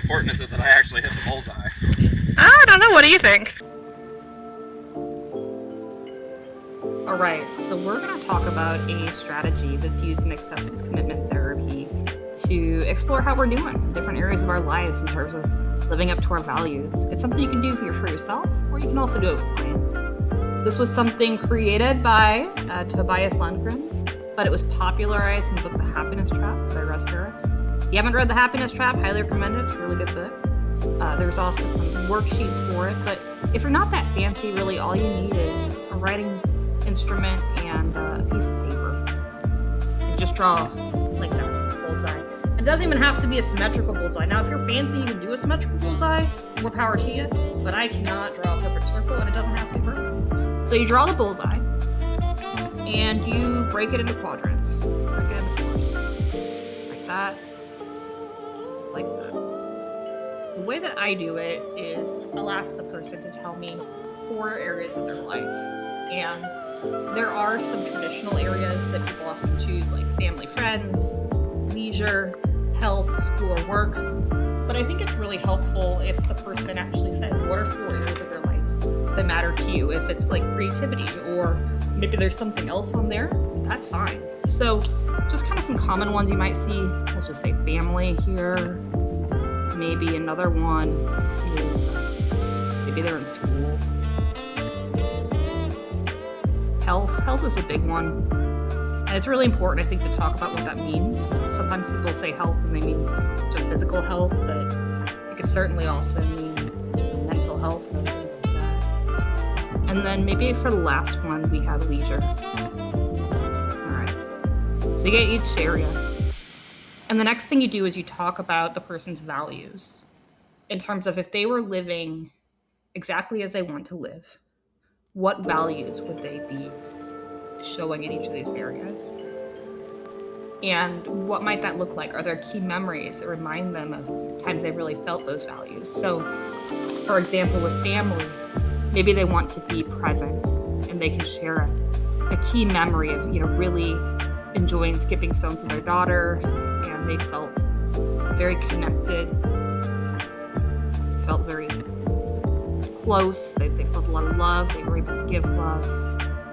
important is it that I actually hit the bullseye? I don't know. What do you think? Alright, so we're going to talk about a strategy that's used in acceptance commitment therapy to explore how we're doing in different areas of our lives in terms of living up to our values. It's something you can do for yourself, or you can also do it with clients. This was something created by Tobias Lundgren, but it was popularized in the book The Happiness Trap by Russ Harris. If you haven't read The Happiness Trap, highly recommend it. It's a really good book. There's also some worksheets for it, but if you're not that fancy, really all you need is a writing instrument and a piece of paper. And just draw like that bullseye. It doesn't even have to be a symmetrical bullseye. Now, if you're fancy, you can do a symmetrical bullseye. More power to you. But I cannot draw a perfect circle, and it doesn't have to be perfect. So you draw the bullseye, and you break it into quadrants. Break it into fours. Like that. Like that. The way that I do it is I'll ask the person to tell me 4 areas of their life. And there are some traditional areas that people often choose, like family, friends, leisure, health, school, or work. But I think it's really helpful if the person actually said, what are 4 areas of their life that matter to you? If it's like creativity, or maybe there's something else on there, that's fine. So just kind of some common ones you might see. Let's just say family here. Maybe another one is maybe they're in school. Health is a big one, and it's really important, I think, to talk about what that means. Sometimes people say health and they mean just physical health, but it could certainly also mean mental health and things like that. And then maybe for the last one, we have leisure. Alright, so you get each area. And the next thing you do is you talk about the person's values in terms of if they were living exactly as they want to live, what values would they be showing in each of these areas? And what might that look like? Are there key memories that remind them of times they really felt those values? So, for example, with family, maybe they want to be present and they can share a key memory of, really enjoying skipping stones with their daughter, and they felt very connected, felt very close, they felt a lot of love, they were able to give love.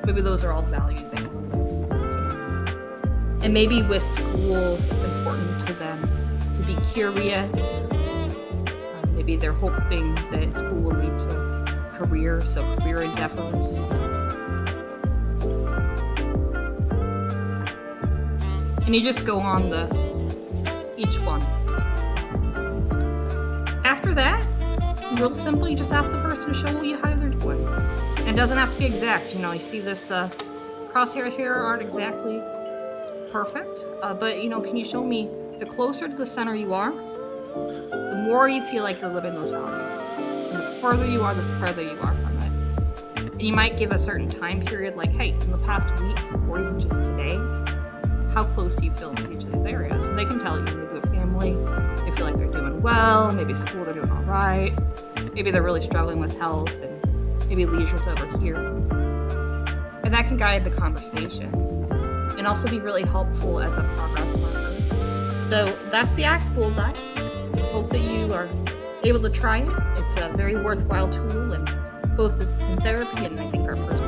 Maybe those are all values they want to live. And maybe with school, it's important to them to be curious. Maybe they're hoping that school will lead to career, so career endeavors. And you just go on each one. After that, real simple, you just ask the person to show you how they're doing. And it doesn't have to be exact. You see this crosshairs here aren't exactly perfect, but can you show me the closer to the center you are, the more you feel like you're living those values. And the further you are, the further you are from it. And you might give a certain time period, like, hey, in the past week, or even just today, how close do you feel in each of these areas? And they can tell you, maybe with family, they feel like they're doing well, maybe school, they're doing all right, maybe they're really struggling with health, and maybe leisure's over here. And that can guide the conversation and also be really helpful as a progress marker. So that's the ACT Bullseye. I hope that you are able to try it. It's a very worthwhile tool, and both in therapy and I think our personal